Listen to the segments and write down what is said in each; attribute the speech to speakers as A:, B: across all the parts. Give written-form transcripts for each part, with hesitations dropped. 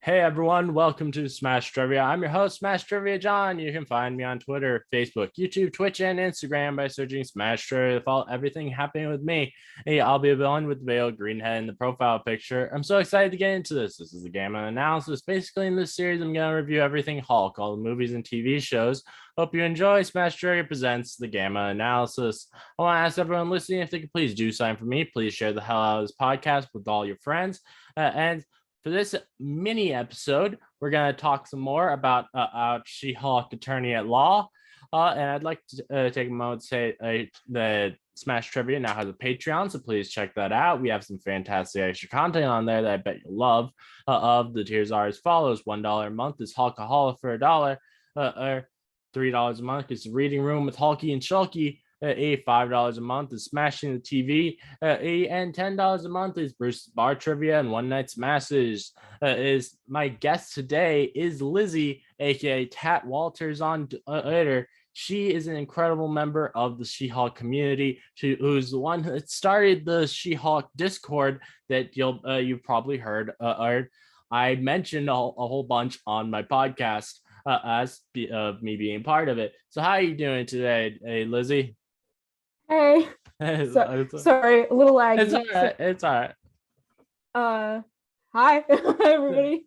A: Hey everyone, welcome to Smash Trivia. I'm your host, Smash Trivia John. You can find me on Twitter, Facebook, YouTube, Twitch, and Instagram by searching Smash Trivia to follow everything happening with me. Hey, I'll be a villain with the veiled green head in the profile picture. I'm so excited to get into this. This is the game of analysis. Basically, in this series, I'm going to review everything Hulk, all the movies and TV shows. Hope you enjoy. Smash Trivia presents the Gamma Analysis. I want to ask everyone listening if they could please do something for me. Please share the hell out of this podcast with all your friends. And for this mini episode, we're going to talk some more about She-Hulk Attorney at Law. And I'd like to take a moment to say the Smash Trivia now has a Patreon, so please check that out. We have some fantastic extra content on there that I bet you'll love. Of the tiers are as follows: $1 a month is Hulkaholic for $1, or $3 a month is Reading Room with Hulky and Shulky. $5 a month is Smashing the TV, and $10 a month is Bruce's Bar Trivia and One Night's Masses. Is my guest today is Lizzy, aka TatWalters on Twitter. She is an incredible member of the She-Hulk community. Who's the one that started the She-Hulk Discord that you've probably heard. I mentioned a whole bunch on my podcast as me being part of it. So how are you doing today, hey, Lizzy?
B: Hey, sorry, a little laggy.
A: It's all right. It's all
B: right. Hi, everybody.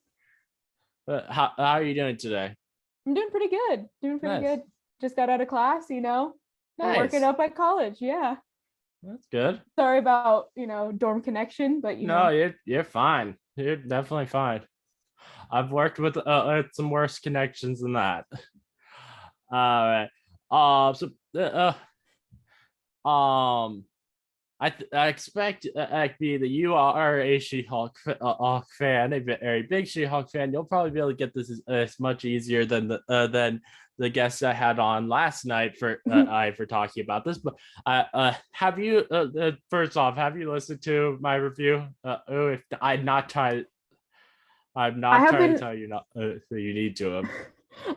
A: How are you doing today?
B: I'm doing pretty good. Good. Just got out of class,
A: Nice.
B: Working up at college. Yeah.
A: That's good.
B: Sorry about dorm connection, but
A: you're fine. You're definitely fine. I've worked with some worse connections than that. All right. I expect that you are a She-Hulk fan, a very big She-Hulk fan. You'll probably be able to get this as much easier than the guests I had on last night for talking about this. But have you first off, have you listened to my review? If I'm not trying to tell you not so you need to.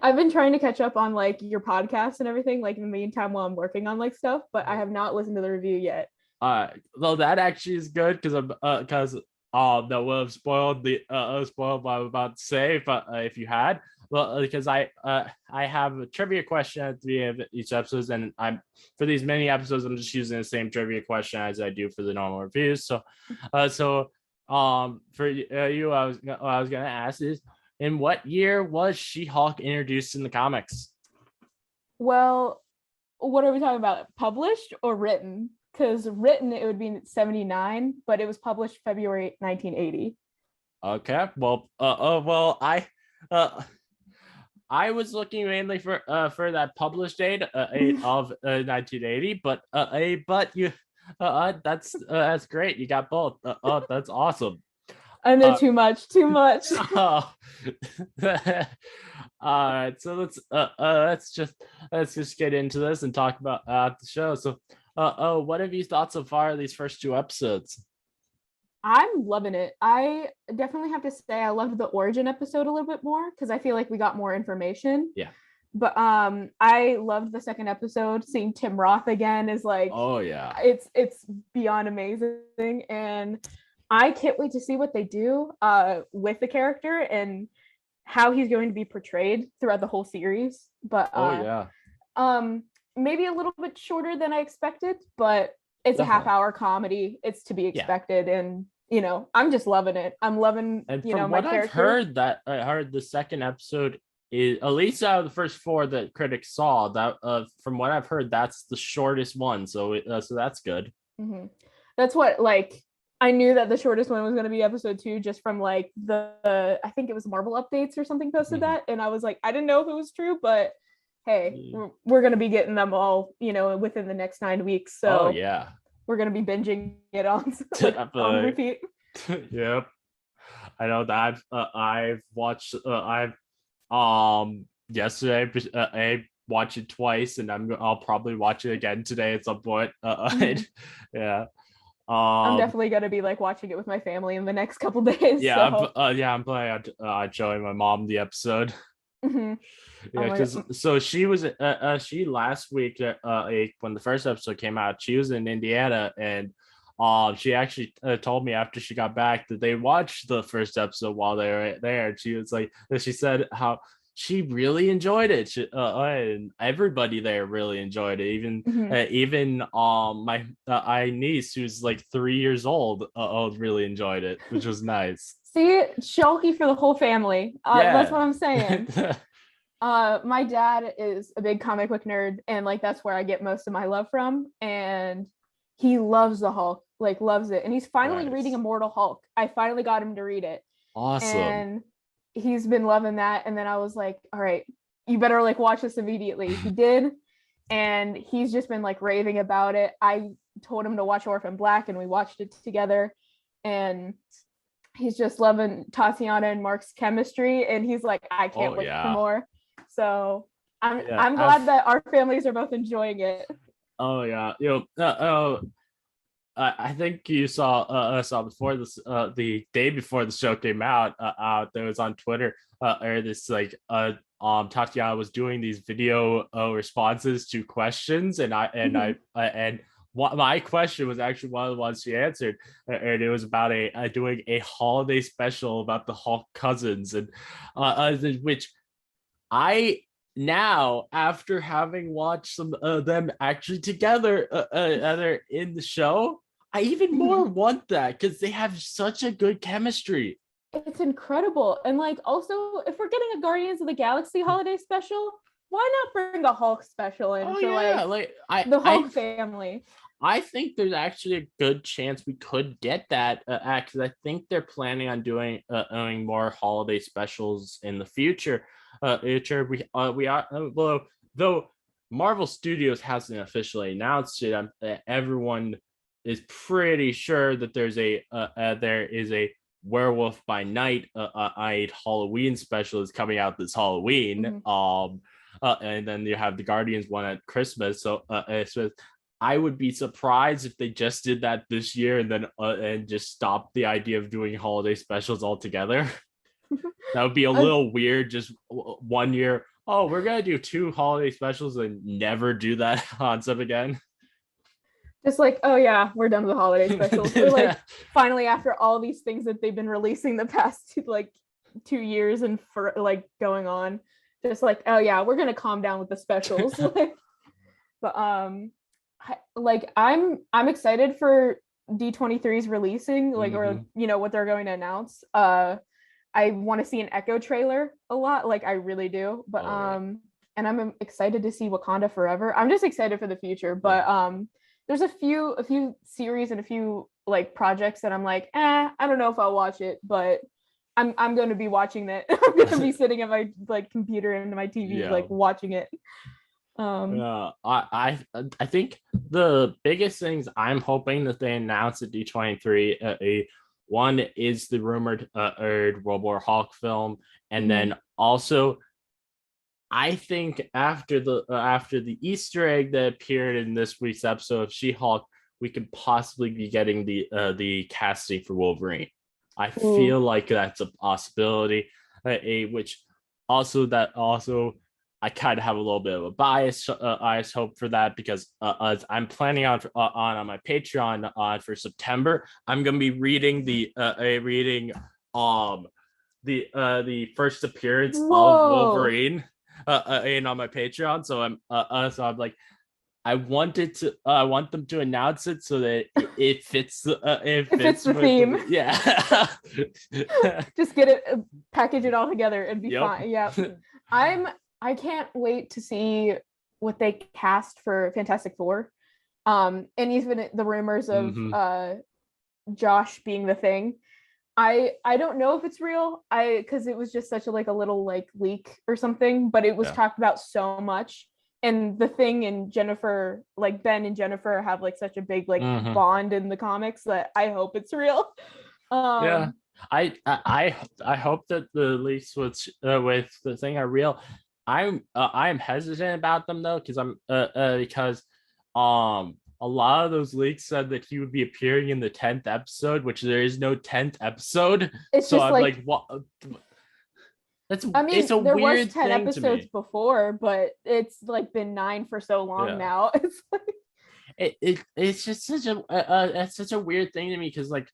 B: I've been trying to catch up on your podcast and everything, in the meantime while I'm working on stuff, but I have not listened to the review yet.
A: Well, that actually is good because that would have spoiled what I'm about to say if you had. Well, because I have a trivia question at the end of each episode, and for these mini episodes I'm just using the same trivia question as I do for the normal reviews. So for you, I was gonna ask is, in what year was She-Hulk introduced in the comics?
B: Well, what are we talking about? Published or written? Because written, it would be 79, but it was published February 1980.
A: Okay. Well, I was looking mainly for that published date of 1980, but you that's great. You got both. That's awesome.
B: I know too much.
A: All right, so let's just get into this and talk about the show. So what have you thought so far of these first two episodes?
B: I'm loving it. I definitely have to say I loved the origin episode a little bit more because I feel like we got more information.
A: Yeah.
B: But I loved the second episode. Seeing Tim Roth again is
A: oh yeah,
B: it's beyond amazing, and I can't wait to see what they do with the character and how he's going to be portrayed throughout the whole series. But maybe a little bit shorter than I expected, but it's definitely a half-hour comedy. It's to be expected, and I'm just loving it. I'm loving
A: and
B: from
A: my
B: character.
A: I heard the second episode is, at least out of the first four that critics saw, that from what I've heard, that's the shortest one. So that's good.
B: Mm-hmm. That's what I knew that the shortest one was going to be episode 2 just from the I think it was Marvel updates or something posted that, and I was I didn't know if it was true, but hey, we're going to be getting them all within the next 9 weeks, so
A: yeah,
B: we're going to be binging it on repeat.
A: Yep, I know that I've watched yesterday I watched it twice, and I'll probably watch it again today at some point. Yeah.
B: I'm definitely gonna be watching it with my family in the next couple days.
A: Yeah, so. I'm planning on showing my mom the episode.
B: Mm-hmm.
A: Yeah, because so she was she last week when the first episode came out, she was in Indiana, and she actually told me after she got back that they watched the first episode while they were there. And she was like, she said how she really enjoyed it. And everybody there really enjoyed it. Even my I niece, who's like 3 years old, really enjoyed it, which was nice.
B: See, Shalky for the whole family. That's what I'm saying. My dad is a big comic book nerd, and like that's where I get most of my love from. And he loves the Hulk, like loves it. And he's finally reading Immortal Hulk. I finally got him to read it.
A: Awesome.
B: And he's been loving that. And then I was like, all right, you better like watch this immediately. He did. And he's just been like raving about it. I told him to watch Orphan Black, and we watched it together. And he's just loving Tatiana and Mark's chemistry. And he's like, I can't wait for more. So I'm glad that our families are both enjoying it.
A: Oh yeah, I think you saw before this the day before the show came out. There was on Twitter or this like Tatiana was doing these video responses to questions, and my question was actually one of the ones she answered, and it was about doing a holiday special about the Hulk cousins, and which I now, after having watched some of them actually together in the show, I even more want that because they have such a good chemistry.
B: It's incredible. And like also, if we're getting a Guardians of the Galaxy holiday special, why not bring a Hulk special in for the Hulk family?
A: I think there's actually a good chance we could get that because I think they're planning on doing more holiday specials in the future. Though Marvel Studios hasn't officially announced it, everyone is pretty sure that there is a Werewolf by Night Halloween special is coming out this Halloween. And then you have the Guardians one at Christmas. So I would be surprised if they just did that this year and then and just stopped the idea of doing holiday specials altogether. That would be a little weird. Just 1 year, oh, we're gonna do 2 holiday specials and never do that concept again.
B: Just like, oh yeah, we're done with the holiday specials. We're like finally, after all these things that they've been releasing the past like 2 years and for like going on, just like, oh yeah, we're gonna calm down with the specials. But I'm excited for D23's releasing, like, or what they're going to announce. I want to see an Echo trailer a lot, like I really do. But and I'm excited to see Wakanda Forever. I'm just excited for the future. But there's a few series and a few like projects that I'm like, I don't know if I'll watch it, but I'm going to be watching that. I'm going to be sitting at my like computer and my TV like watching it.
A: I think the biggest things I'm hoping that they announce at D23, one is the rumored World War Hulk film, and then also I think after the Easter egg that appeared in this week's episode of She-Hulk, we could possibly be getting the casting for Wolverine. I feel like that's a possibility, which also I kind of have a little bit of a bias hope for that because as I'm planning on my Patreon for September, I'm gonna be reading the first appearance of Wolverine on my Patreon. So I'm like, I want them to announce it so that it fits it fits the theme.
B: Just get it, package it all together and be fine. Yeah. I can't wait to see what they cast for Fantastic Four. And even the rumors of Josh being the Thing. I don't know if it's real. Because it was just such a little leak or something, but it was talked about so much. And the Thing and Jennifer, like Ben and Jennifer, have such a big bond in the comics that I hope it's real.
A: I hope that the leaks with the Thing are real. I'm hesitant about them though because a lot of those leaks said that he would be appearing in the 10th episode, which there is no 10th episode.
B: It's so I'm like
A: what? It's
B: there was 10 episodes before, but it's been 9 for so long now. It's
A: it's just such a it's such a weird thing to me because like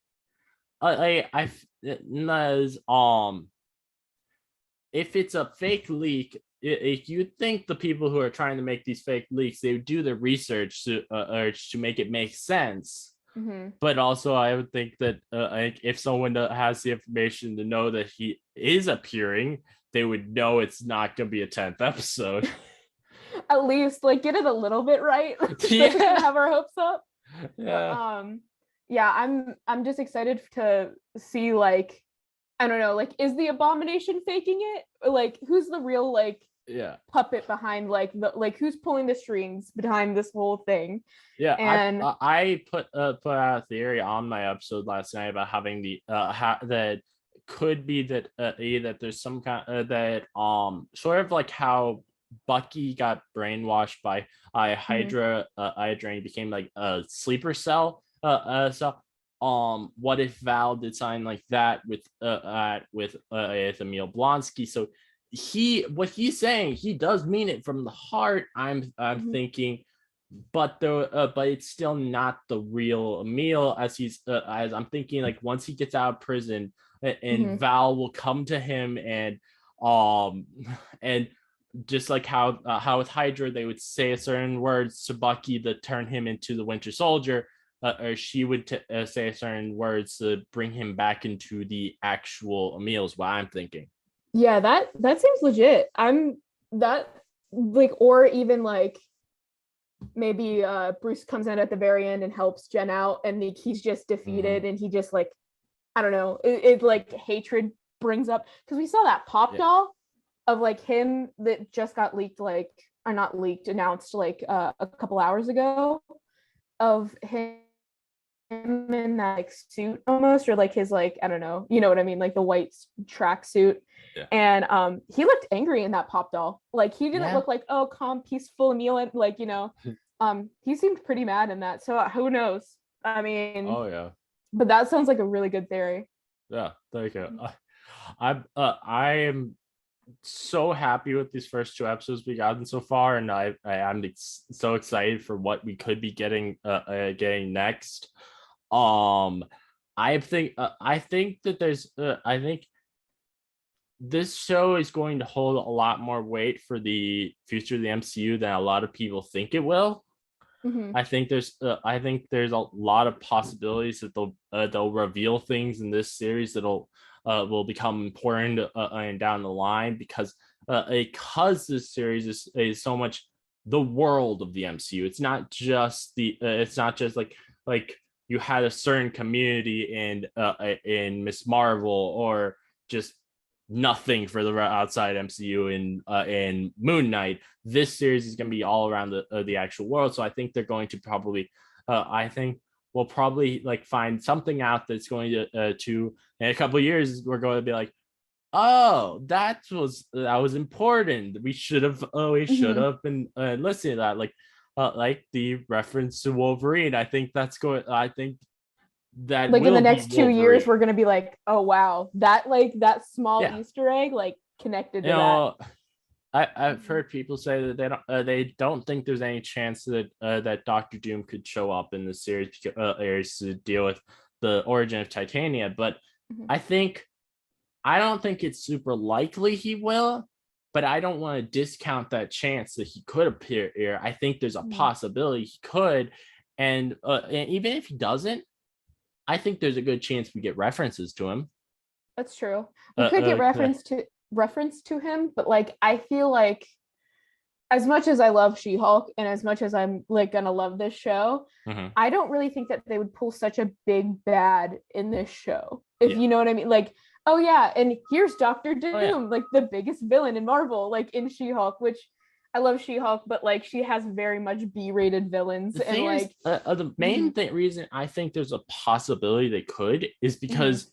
A: I if it's a fake leak, you'd think the people who are trying to make these fake leaks, they would do the research to make it make sense.
B: Mm-hmm.
A: But also, I would think that like if someone has the information to know that he is appearing, they would know it's not going to be a 10th episode.
B: At least like get it a little bit right so we can have our hopes up.
A: Yeah.
B: Yeah, I'm just excited to see like I don't know, like is the Abomination faking it? Or, like who's the real like
A: Yeah.
B: puppet behind like the like who's pulling the strings behind this whole thing?
A: Yeah,
B: And
A: I put out a theory on my episode last night about having the that could be that that there's some kind that sort of like how Bucky got brainwashed by Hydra Hydra and became like a sleeper cell so what if Val did something like that with Emil Blonsky? So what he's saying, he does mean it from the heart. I'm thinking, but but it's still not the real Emil as I'm thinking like once he gets out of prison and Val will come to him um and just like how with Hydra they would say a certain words to Bucky that turn him into the Winter Soldier, or she would say certain words to bring him back into the actual Emil is what I'm thinking.
B: yeah, that seems legit. I'm that like or even like maybe Bruce comes in at the very end and helps Jen out and like, he's just defeated and he just like I don't know, it like hatred brings up because we saw that pop doll of like him that just got leaked like or not leaked announced like a couple hours ago of him in that like suit almost or like his like I don't know you know what I mean like the white track suit and he looked angry in that pop doll like he didn't look like oh calm peaceful Emil like you know he seemed pretty mad in that so who knows I mean but that sounds like a really good theory.
A: Thank you. I am so happy with these first two episodes we gotten so far, and I'm so excited for what we could be getting next. I think that there's I think this show is going to hold a lot more weight for the future of the MCU than a lot of people think it will. I think there's a lot of possibilities that they'll reveal things in this series that'll will become important and down the line because this series is so much the world of the MCU. It's not just like you had a certain community in Miss Marvel or just nothing for the outside MCU in Moon Knight. This series is going to be all around the actual world. So I think they're going to probably I think we'll probably like find something out that's going to in a couple of years we're going to be like, oh, that was important. We should have been listening to that like the reference to Wolverine. I think that's going. I think that
B: like in the next 2
A: Wolverine.
B: years we're gonna be like oh wow that like that small Easter egg like connected to that.
A: I've heard people say that they don't think there's any chance that that Doctor Doom could show up in the series to deal with the origin of Titania, but I don't think it's super likely he will, but I don't want to discount that chance that he could appear here. I think there's a possibility he could, and even if he doesn't, I think there's a good chance we get references to him.
B: That's true. We could get reference to him, but like I feel like as much as I love She-Hulk and as much as I'm like gonna love this show, I don't really think that they would pull such a big bad in this show. If you know what I mean. Like, oh yeah, and here's Doctor Doom, like the biggest villain in Marvel, like in She-Hulk, which I love She-Hulk, but like she has very much B-rated villains. And like
A: the main reason I think there's a possibility they could is because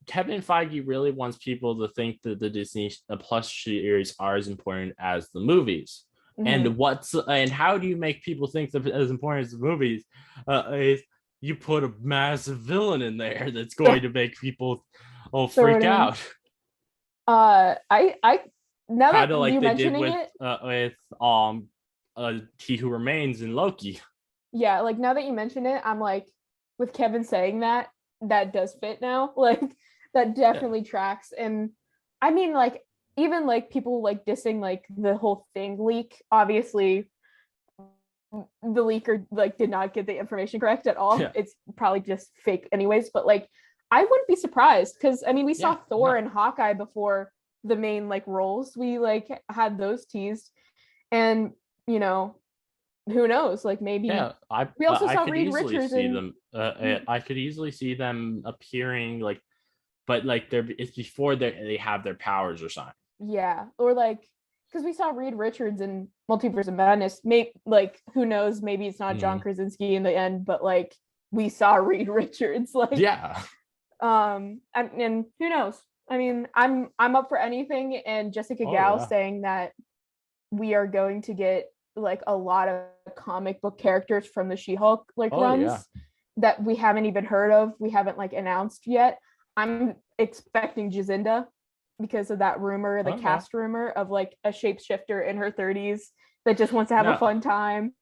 A: Kevin Feige really wants people to think that the Disney Plus series are as important as the movies. And how do you make people think that as important as the movies? Is you put a massive villain in there that's going to make people freak out.
B: I now that
A: like
B: you
A: they did
B: mentioning
A: with He Who Remains in Loki.
B: Yeah, like now that you mention it, I'm like, with Kevin saying that, that does fit now. Like that
A: Yeah.
B: definitely tracks. And I mean, like, even like people like dissing like the whole thing leak. Obviously, the leaker like did not get the information correct at all.
A: Yeah.
B: It's probably just fake anyways, but like I wouldn't be surprised because I mean we saw
A: Yeah.
B: Thor
A: No.
B: and Hawkeye before the main like roles. We like had those teased, and you know, who knows, like maybe
A: Yeah, I
B: we also
A: I
B: saw
A: could
B: Reed
A: easily
B: Richards
A: see
B: and
A: them. I could easily see them appearing like, but like it's before they have their powers or something.
B: yeah, or like because we saw Reed Richards in Multiverse of Madness. Maybe like who knows, maybe it's not John
A: Mhm.
B: Krasinski in the end, but like we saw Reed Richards like
A: Yeah.
B: and who knows, I mean I'm up for anything, and Jessica
A: Oh
B: Gao
A: yeah.
B: saying that we are going to get like a lot of comic book characters from the She-Hulk like
A: Oh yeah.
B: runs that we haven't even heard of, we haven't like announced yet. I'm expecting Jacinda because of that rumor, the
A: Okay.
B: cast rumor of like a shapeshifter in her 30s that just wants to have a
A: Now,
B: fun time,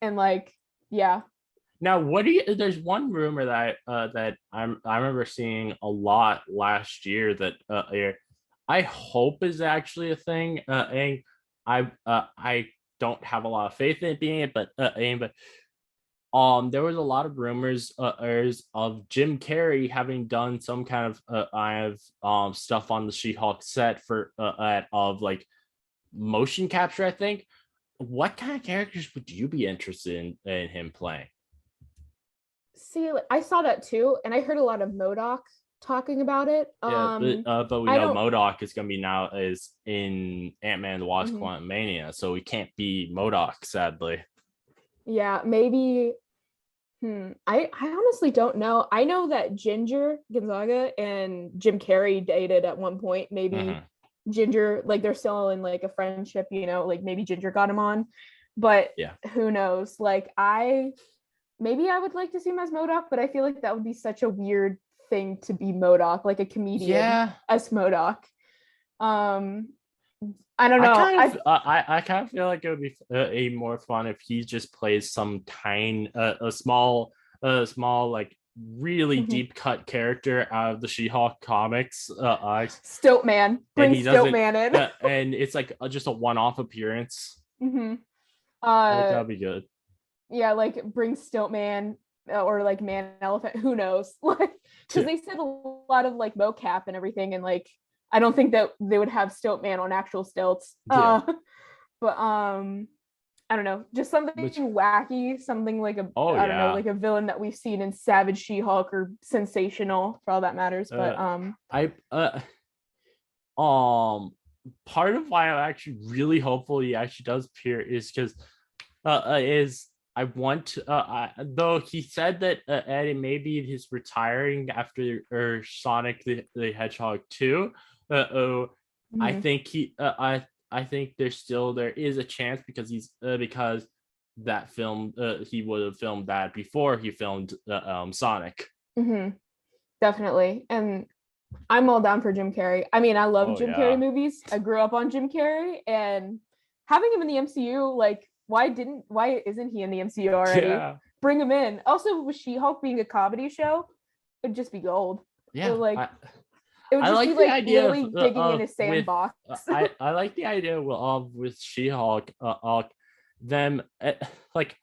B: and like yeah.
A: now, what do you? There's one rumor that I remember seeing a lot last year that I hope is actually a thing. And I don't have a lot of faith in it being it, but there was a lot of rumors of Jim Carrey having done some kind of I have stuff on the She-Hulk set for of like motion capture, I think. What kind of characters would you be interested in him playing?
B: See, I saw that too, and I heard a lot of Modoc talking about it.
A: Yeah, but we
B: I
A: know
B: don't.
A: Modoc is going to be now is in Ant-Man and the Wasp:
B: Mhm.
A: Quantumania, so we can't be Modoc, sadly.
B: Yeah, maybe. I honestly don't know. I know that Ginger Gonzaga and Jim Carrey dated at one point. Maybe
A: Hmm.
B: Ginger, like they're still in like a friendship, you know, like maybe Ginger got him on, but
A: Yeah,
B: who knows? Like maybe I would like to see him as Modoc, but I feel like that would be such a weird thing to be Modoc, like a comedian
A: yeah.
B: as Modoc. Um, I don't
A: I
B: know.
A: kind of, I kind of feel like it would be a more fun if he just plays some a small like really
B: Mhm.
A: deep cut character out of the She-Hulk comics,
B: Stoat Man,
A: and
B: bring
A: he
B: Stoat
A: doesn't,
B: Man in.
A: and it's like just a one-off appearance.
B: hmm
A: That
B: Uh,
A: would be good.
B: yeah, like bring Stiltman or like Man Elephant, who knows? Like, because
A: Yeah,
B: they said a lot of like mocap and everything, and like I don't think that they would have Stiltman on actual stilts.
A: yeah.
B: But I don't know, just something
A: Which,
B: wacky, something like a
A: oh
B: I don't know,
A: yeah.
B: like a villain that we've seen in Savage She-Hulk or Sensational for all that matters. But
A: I um part of why I'm actually really hopeful he actually does appear is because is I want though he said that Eddie maybe he's retiring after Sonic the Hedgehog 2. Oh, I
B: mhm.
A: think I think there is a chance because because that film he would have filmed that before he filmed Sonic.
B: Definitely. And I'm all down for Jim Carrey. I mean, I love
A: Oh
B: Jim Carrey
A: yeah.
B: movies. I grew up on Jim Carrey, and having him in the MCU, like, why isn't he in the MCU already?
A: Yeah.
B: Bring him in. Also, with She-Hulk being a comedy show, it'd just be gold. It
A: Yeah.
B: would like it would
A: I
B: just be
A: like the
B: like
A: idea
B: literally digging in
A: of
B: a
A: with
B: sandbox.
A: I like the idea of with She-Hulk them like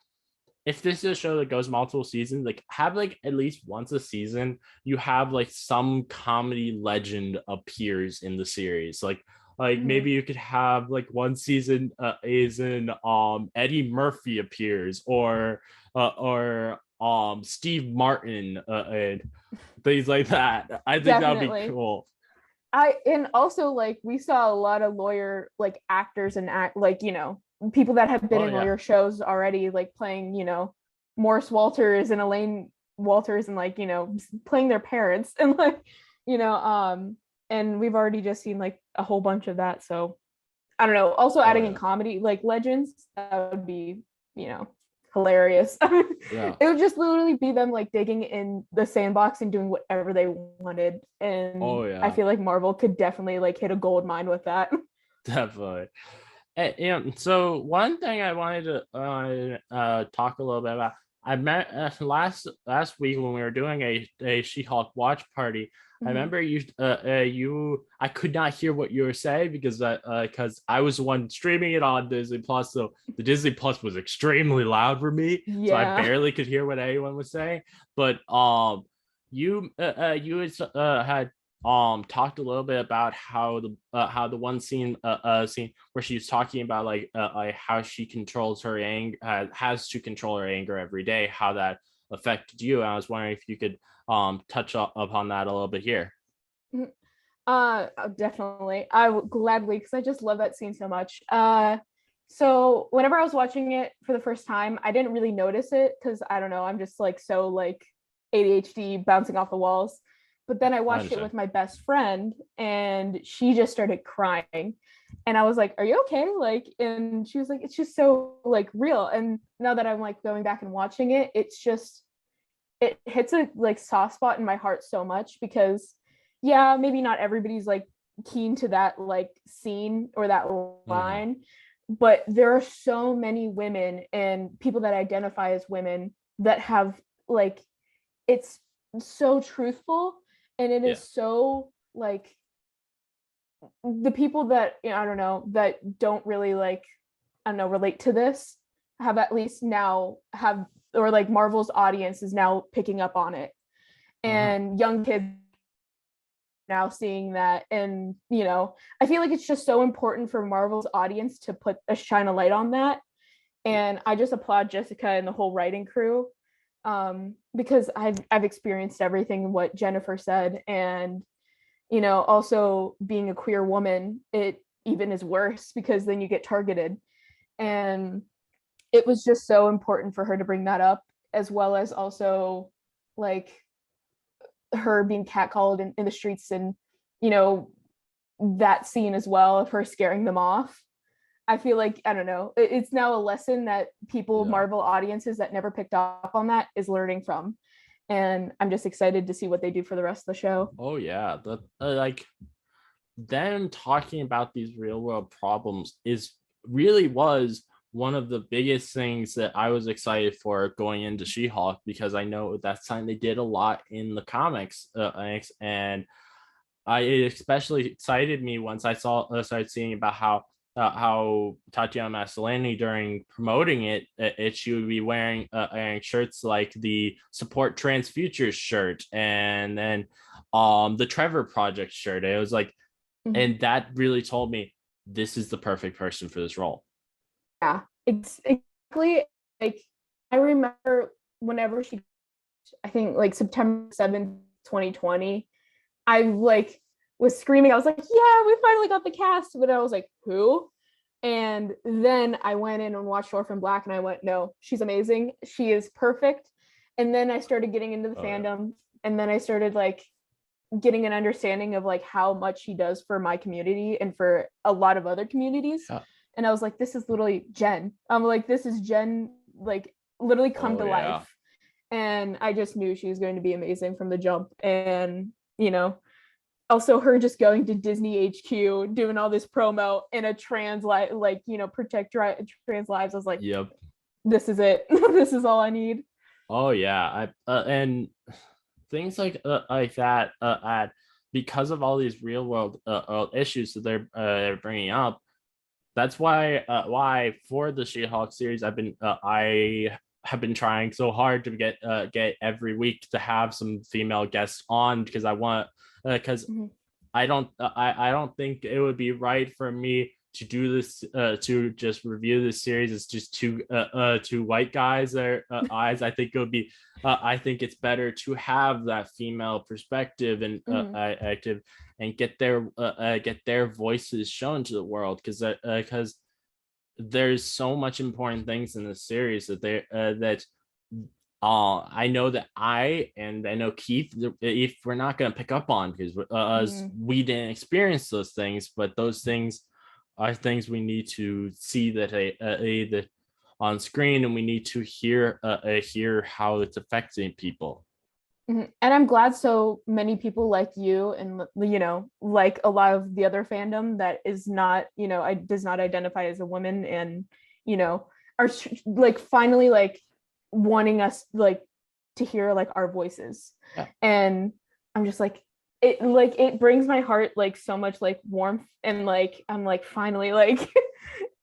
A: if this is a show that goes multiple seasons, like have like at least once a season, you have like some comedy legend appears in the series. Like
B: Mhm.
A: maybe you could have like one season is in Eddie Murphy appears or Steve Martin and things like that. I think that would be
B: Definitely.
A: cool.
B: I and also like we saw a lot of lawyer like actors and act like people that have been
A: Oh
B: in
A: yeah.
B: lawyer shows already, like playing Morris Walters and Elaine Walters, and like playing their parents and like you know and we've already just seen like a whole bunch of that. So I don't know, also
A: Oh
B: adding in
A: yeah.
B: comedy like legends, that would be you know hilarious.
A: Yeah.
B: It would just literally be them like digging in the sandbox and doing whatever they wanted, and
A: Oh
B: I
A: yeah.
B: feel like Marvel could definitely like hit a gold mine with that.
A: Definitely. So one thing I wanted to talk a little bit about. I met last week when we were doing a She-Hulk watch party. I
B: Mhm.
A: remember you I could not hear what you were saying because I was the one streaming it on Disney Plus, so the Disney Plus was extremely loud for me, so I
B: Yeah.
A: barely could hear what anyone was saying. But you had talked a little bit about how the one scene where she was talking about like how she controls her anger, has to control her anger every day, how that affected you. I was wondering if you could touch upon that a little bit here.
B: Mhm. Definitely. I would gladly, because I just love that scene so much. So whenever I was watching it for the first time, I didn't really notice it because I don't know, I'm just like so like ADHD bouncing off the walls. But then I
A: I
B: watched it
A: understand.
B: with my best friend and she just started crying. And I was like, "Are you okay?" Like, and she was like, "It's just so like real." And now that I'm like going back and watching it, it's just it hits a like soft spot in my heart so much because yeah, maybe not everybody's like keen to that like scene or that
A: Hmm.
B: line, but there are so many women and people that identify as women that have like it's so truthful and it
A: Yeah.
B: is so like the people that I don't know that don't really like I don't know relate to this have at least now have or like Marvel's audience is now picking up on it
A: Hmm.
B: and young kids now seeing that and I feel like it's just so important for Marvel's audience to put a shine a light on that and I just applaud Jessica and the whole writing crew because I've experienced everything what Jennifer said and also being a queer woman it even is worse because then you get targeted and it was just so important for her to bring that up as well as also like her being catcalled in the streets and you know that scene as well of her scaring them off. I feel like I don't know it's now a lesson that people
A: Yeah.
B: Marvel audiences that never picked up on that is learning from and I'm just excited to see what they do for the rest of the show.
A: Oh yeah. The like them talking about these real world problems is really was one of the biggest things that I was excited for going into She-Hulk because I know that's something they did a lot in the comics, and it especially excited me once I saw started seeing about how Tatiana Maslany during promoting she would be wearing shirts like the Support Trans Futures shirt and then the Trevor Project shirt. It was like,
B: Mhm.
A: and that really told me this is the perfect person for this role.
B: Yeah, it's exactly like I remember whenever she I think like September 7th, 2020, I like was screaming. I was like, yeah, we finally got the cast. But I was like, who? And then I went in and watched Orphan Black and I went, no, she's amazing. She is perfect. And then I started getting into the
A: Oh yeah.
B: fandom and then I started like getting an understanding of like how much she does for my community and for a lot of other communities.
A: Yeah.
B: And I was like, this is literally Jen. I'm like, this is Jen, like literally come
A: Oh
B: to
A: yeah.
B: life. And I just knew she was going to be amazing from the jump. And, also her just going to Disney HQ, doing all this promo in a trans like, protect trans lives. I was like,
A: Yep.
B: this is it. This is all I need.
A: Oh yeah. I and things like that at because of all these real world issues that they're bringing up. That's why for the She-Hulk series, I have been trying so hard to get every week to have some female guests on because I want because
B: Mhm.
A: I don't think it would be right for me to do this to just review this series. It's just two white guys or eyes. I think it would be I think it's better to have that female perspective and
B: Mhm.
A: active and get their voices shown to the world because there's so much important things in this series that I know that I know Keith, if we're not going to pick up on because
B: Mhm.
A: we didn't experience those things, but those things are things we need to see that on screen, and we need to hear how it's affecting people.
B: And I'm glad so many people like you and like a lot of the other fandom that is not, does not identify as a woman, and are like finally like wanting us like to hear like our voices.
A: Yeah.
B: And I'm just like it brings my heart like so much like warmth, and like I'm like finally like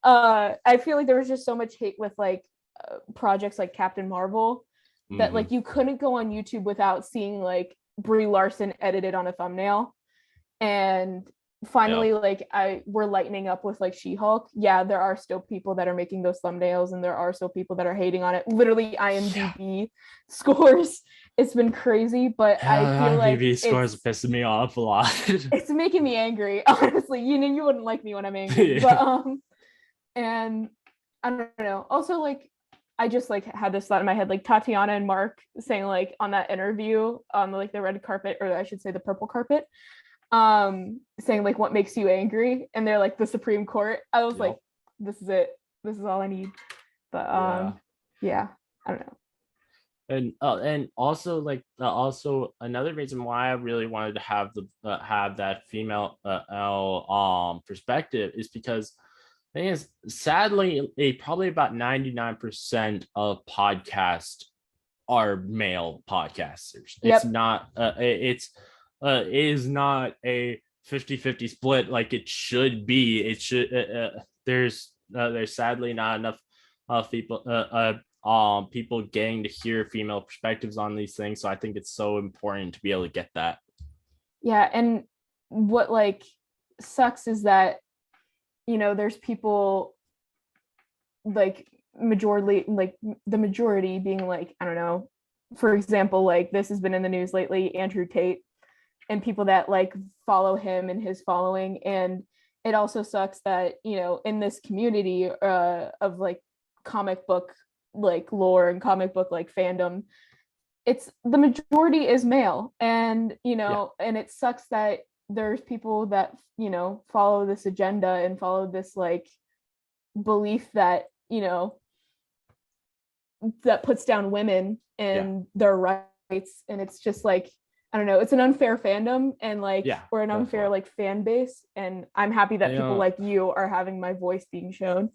B: I feel like there was just so much hate with like projects like Captain Marvel that like you couldn't go on YouTube without seeing like Brie Larson edited on a thumbnail. And finally, like we're lightening up with like She-Hulk. Yeah, there are still people that are making those thumbnails, and there are still people that are hating on it. Literally, IMDb scores. It's been crazy, but I feel like
A: IMDb scores are pissing me off a lot.
B: It's making me angry, honestly. You wouldn't like me when I'm angry, but and I don't know. Also, like I just like had this thought in my head, like Tatiana and Mark saying like on that interview on like the red carpet, or I should say the purple carpet, saying like what makes you angry, and they're like the Supreme Court. I was like, this is it. This is all I need. But yeah, I don't know.
A: And also like also another reason why I really wanted to have the have that female perspective is because the thing is, sadly, probably about 99% of podcasts are male podcasters. It's not it is not a 50-50 split like it should be. It should there's sadly not enough people getting to hear female perspectives on these things, so I think it's so important to be able to get that.
B: Yeah, and what like sucks is that there's people like majority, like the majority being like, I don't know, for example, like this has been in the news lately, Andrew Tate, and people that like follow him and his following. And it also sucks that in this community of like comic book like lore and comic book like fandom, it's the majority is male, and and it sucks that there's people that follow this agenda and follow this like belief that that puts down women and their rights. And it's just like, I don't know, it's an unfair fandom, and like or an unfair like fan base, and I'm happy that people like you are having my voice being shown.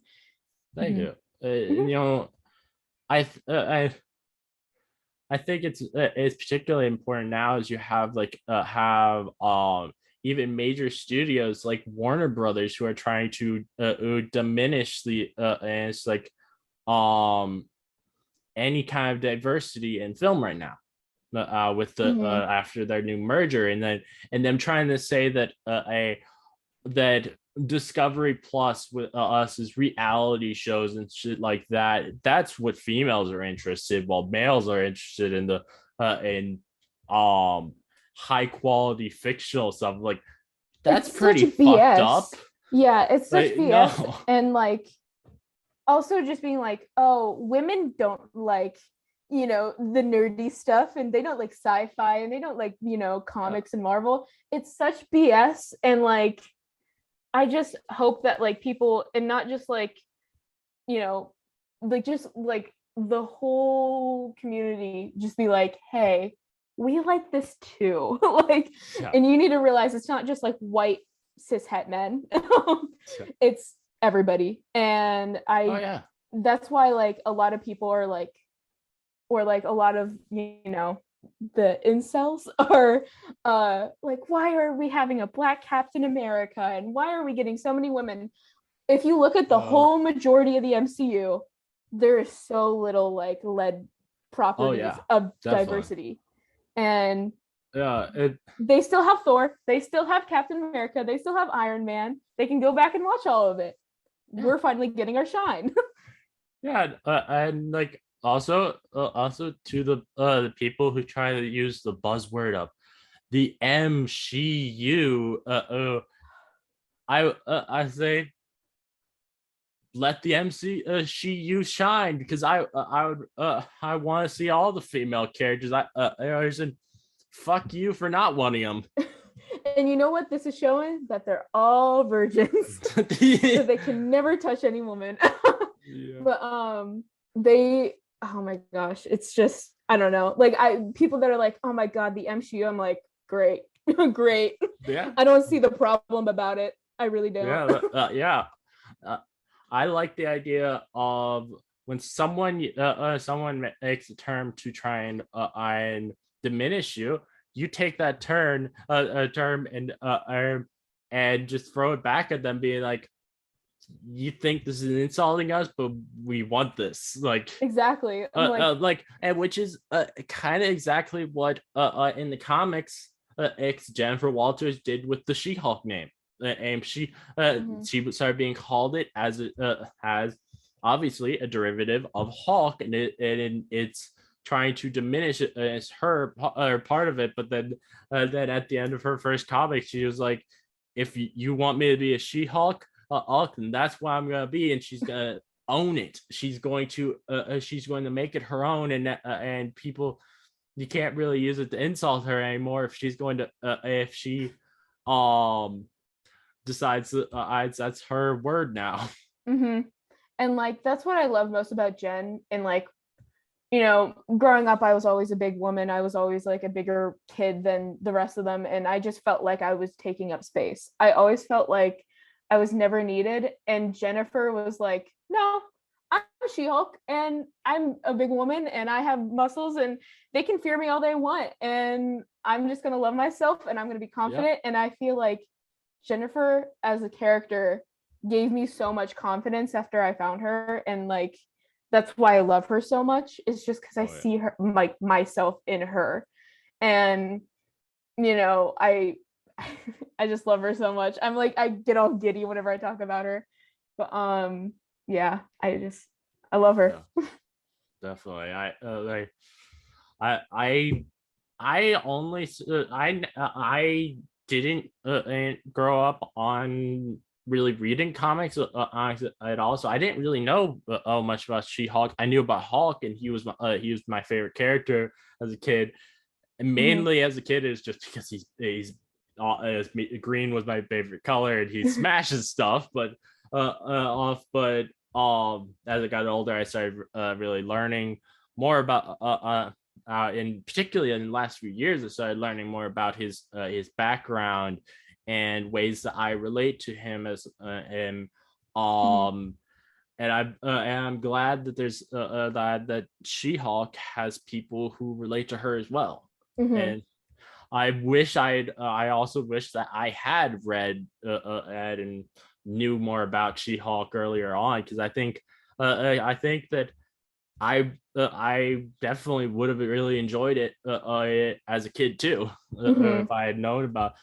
A: Thank you. I think it's particularly important now as you have like even major studios like Warner Brothers who are trying to diminish the and it's like any kind of diversity in film right now with the after their new merger, and them trying to say that that Discovery Plus with us is reality shows and shit like that. That's what females are interested, while males are interested in the high quality fictional stuff. Like that's pretty fucked up.
B: Yeah, it's such BS. No. And like also just being like, oh, women don't like the nerdy stuff, and they don't like sci-fi, and they don't like comics and Marvel. It's such BS. And like I just hope that like people, and not just like like just like the whole community, just be like, hey, we like this too. Like and you need to realize it's not just like white cis het men. It's everybody. And that's why like a lot of people are like, or like a lot of the incels are like, why are we having a Black Captain America, and why are we getting so many women? If you look at the whole majority of the MCU, there is so little like led properties of diversity. And they still have Thor, they still have Captain America, they still have Iron Man. They can go back and watch all of it. We're finally getting our shine.
A: And like also to the people who try to use the buzzword of the MCU, I say let the MCU shine, because I want to see all the female characters. And fuck you for not wanting them.
B: And you know what this is showing? That they're all virgins. So they can never touch any woman. But they, oh my gosh, it's just, I don't know. Like people that are like, oh my god, the MCU, I'm like, great. Great.
A: Yeah.
B: I don't see the problem about it. I really don't.
A: Yeah. I like the idea of when someone makes a term to try and diminish you, you take that term and just throw it back at them, being like, you think this is insulting us, but we want this, like.
B: Exactly. I'm
A: Like, and which is kind of exactly what in the comics ex Jennifer Walters did with the She-Hulk name. And she started being called it as obviously a derivative of Hulk, and it's trying to diminish it as her part of it. But then at the end of her first comic, she was like, if you want me to be a She-Hulk, then that's what I'm gonna be, and she's gonna own it. She's going to make it her own, and people, you can't really use it to insult her anymore if she's going to if she decides that's her word now.
B: And like that's what I love most about Jen. And like, you know, growing up, I was always a big woman. I was always like a bigger kid than the rest of them, and I just felt like I was taking up space. I always felt like I was never needed, and Jennifer was like, no, I'm She-Hulk and I'm a big woman and I have muscles and they can fear me all they want, and I'm just going to love myself and I'm going to be confident. Yep. And I feel like Jennifer as a character gave me so much confidence after I found her, and like that's why I love her so much. It's just because I see her, like myself in her, and you know, I just love her so much. I'm like, I get all giddy whenever I talk about her. But yeah, I love her.
A: Yeah, definitely. I didn't grow up on really reading comics at all, so I didn't really know much about She-Hulk. I knew about Hulk, and he was my favorite character as a kid, and mainly as a kid is just because he's green was my favorite color, and he smashes stuff. But as I got older, I started really learning more about and particularly in the last few years, I started learning more about his background and ways that I relate to him as him. And I'm glad that there's that She-Hulk has people who relate to her as well. And I also wish that I had read Ed and knew more about She-Hulk earlier on, because I think that I definitely would have really enjoyed it as a kid too, if I had known about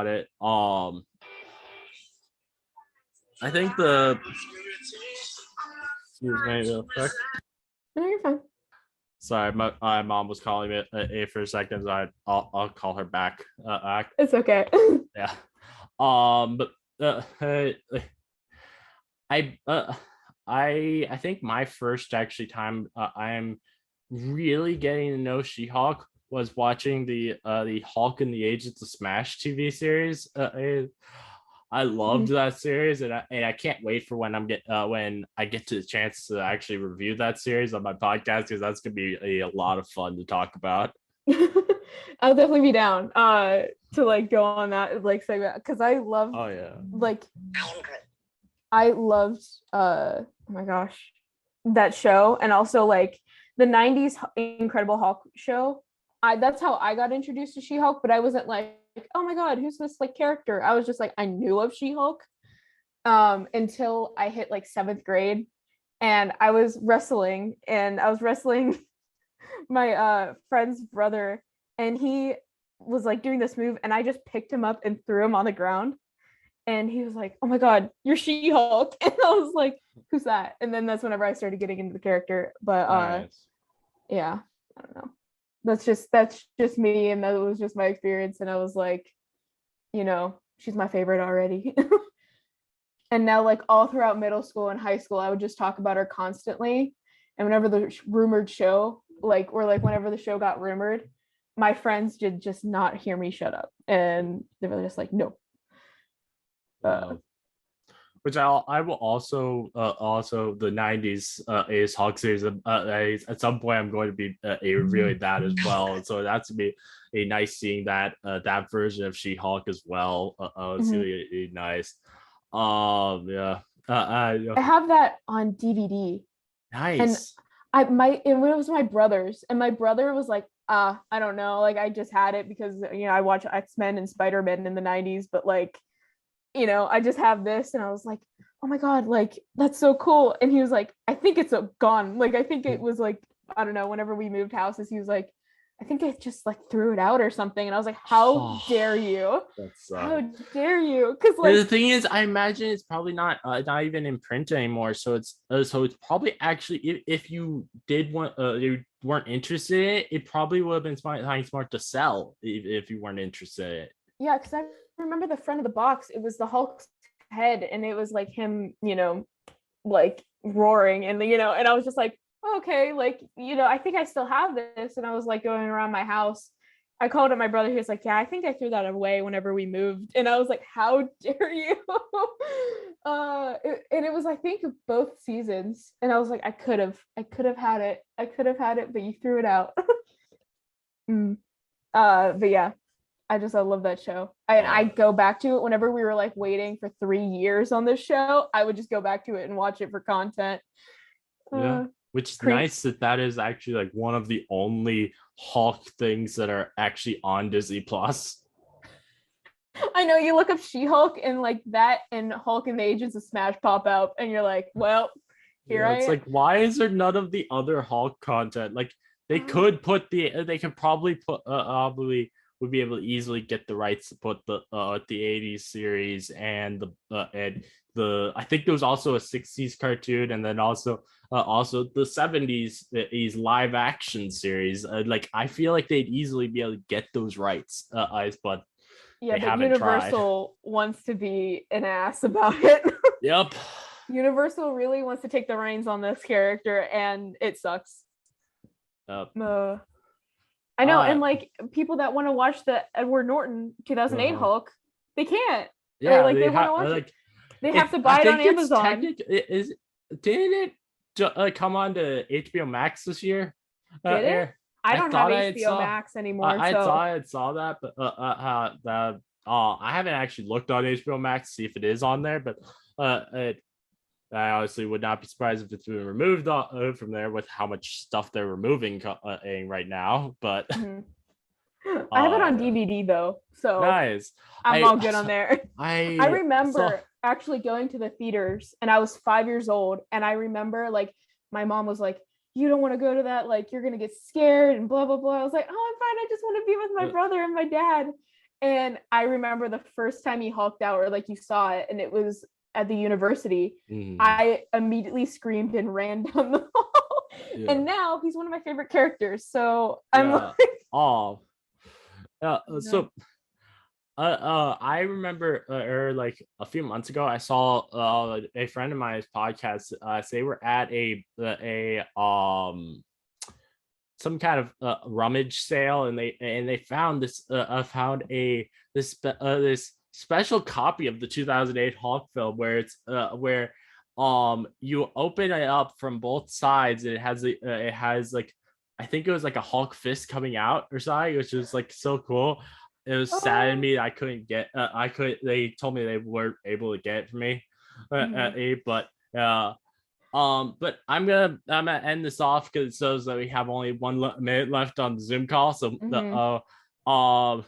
A: it. I think excuse me real quick.
B: No, you're fine.
A: Sorry, my mom was calling me for a second. So I'll call her back.
B: It's okay.
A: Yeah. But I think my first actually time I'm really getting to know She-Hulk was watching the Hulk and the Agents of Smash TV series. I loved that series, and I can't wait for when when I get to the chance to actually review that series on my podcast, because that's gonna be a lot of fun to talk about.
B: I'll definitely be down to like go on that like segment, because I love like I loved oh my gosh, that show, and also like the 90s Incredible Hulk show. That's how I got introduced to She-Hulk, but I wasn't like, oh my god, who's this like character? I was just like, I knew of She-Hulk until I hit like 7th grade, and I was wrestling my friend's brother, and he was like doing this move, and I just picked him up and threw him on the ground, and he was like, oh my god, you're She-Hulk. And I was like, who's that? And then that's whenever I started getting into the character. But nice. Yeah, I don't know, that's just me, and that was just my experience, and I was like, you know, she's my favorite already. And now like all throughout middle school and high school, I would just talk about her constantly, and whenever the rumored show whenever the show got rumored, my friends did just not hear me shut up, and they were just like, no.
A: which I will also the 90s Ace Hawk series at some point I'm going to be reviewing that as well, so that's to be a nice seeing that version of She-Hulk as well. It's
B: Mhm.
A: really nice. Yeah.
B: I have that on DVD, and
A: Nice.
B: it was my brother's, and my brother was like, I don't know, like I just had it because I watched X-Men and Spider-Man in the 90s, but like, I just have this, and I was like, oh my god, like that's so cool. And he was like, I think it's gone. Like I think it was like, I don't know, whenever we moved houses, he was like, I think I just like threw it out or something. And I was like, how
A: Oh,
B: dare you?
A: that's
B: How dare you? Because
A: the
B: like,
A: thing is, I imagine it's probably not even in print anymore. So it's probably actually if you did want you weren't interested in it, it probably would have been smart to sell if you weren't interested in it.
B: yeah, because I remember the front of the box, it was the Hulk's head, and it was like him, like roaring, and and I was just like, okay, like, I think I still have this. And I was like going around my house. I called up my brother. He was like, yeah, I think I threw that away whenever we moved. And I was like, how dare you? And it was, I think, both seasons. And I was like, I could have had it. I could have had it, but you threw it out. Mm. But yeah, I love that show. I
A: Uh,
B: go back to it whenever we were like waiting for 3 years on this show. I would just go back to it and watch it for content.
A: yeah,
B: Uh,
A: which is
B: Creep.
A: nice that is actually like one of the only Hulk things that are actually on Disney Plus.
B: I know you look up She-Hulk and like that and Hulk and the Agents of Smash pop out, and you're like, well, here
A: Yeah,
B: I
A: it's
B: am.
A: like why is there none of the other Hulk content? Like they could probably probably would be able to easily get the rights to put the 80s series and the I think there was also a 60s cartoon and then also the 70s is live action series. Like I feel like they'd easily be able to get those rights, but
B: Yeah,
A: they
B: but
A: haven't tried.
B: Universal wants to be an ass about it.
A: Yep.
B: Universal really wants to take the reins on this character, and it sucks.
A: Yep.
B: I know, and
A: Uh,
B: like people that want to watch the Edward Norton 2008
A: uh
B: Hulk, they can't, or
A: yeah,
B: like
A: they
B: they want to
A: have
B: watch it.
A: like
B: They have
A: it.
B: to
A: I
B: buy it on
A: think it's
B: Amazon.
A: technical. Is did it come on to HBO Max this year?
B: Did it?
A: Air.
B: I
A: I
B: don't have
A: thought I had
B: HBO
A: saw.
B: Max anymore,
A: I
B: so
A: thought I saw that, but I haven't actually looked on HBO Max to see if it is on there. But I honestly would not be surprised if it's been removed from there with how much stuff they're removing right now. But
B: mhm. I have it on
A: yeah,
B: DVD though, so
A: nice.
B: I'm
A: I
B: all good on there. I
A: I saw.
B: remember actually going to the theaters, and I was 5 years old, and I remember like my mom was like, you don't want to go to that, like you're gonna get scared and blah blah blah. I was like, oh, I'm fine, I just want to be with my brother and my dad. And I remember the first time he hulked out, or like you saw it, and it was at the university.
A: Mhm.
B: I immediately screamed and ran down the hall.
A: Yeah.
B: And now he's one of my favorite characters, so I'm like,
A: Yeah. Oh.
B: no.
A: So I remember or like a few months ago I saw a friend of mine's podcast say we're at a some kind of rummage sale and they found found this special copy of the 2008 Hulk film where it's where you open it up from both sides and it has like I think it was like a Hulk fist coming out or something, which was like so cool. It was sad to
B: Oh.
A: me that I couldn't get I could they told me they weren't able to get it for me
B: Mhm.
A: but but I'm gonna end this off because it shows that we have only minute left on the Zoom call. So
B: Mhm.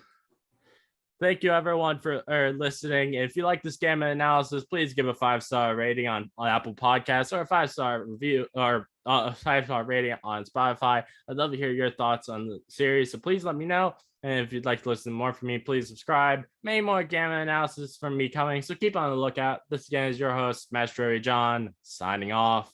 A: thank you everyone for listening. If you like this gamma analysis, please give a 5-star rating on Apple Podcasts or a 5-star review or a 5-star rating on Spotify. I'd love to hear your thoughts on the series. So please let me know. And if you'd like to listen more from me, please subscribe. Many more gamma analysis from me coming. So keep on the lookout. This again is your host, Master John, signing off.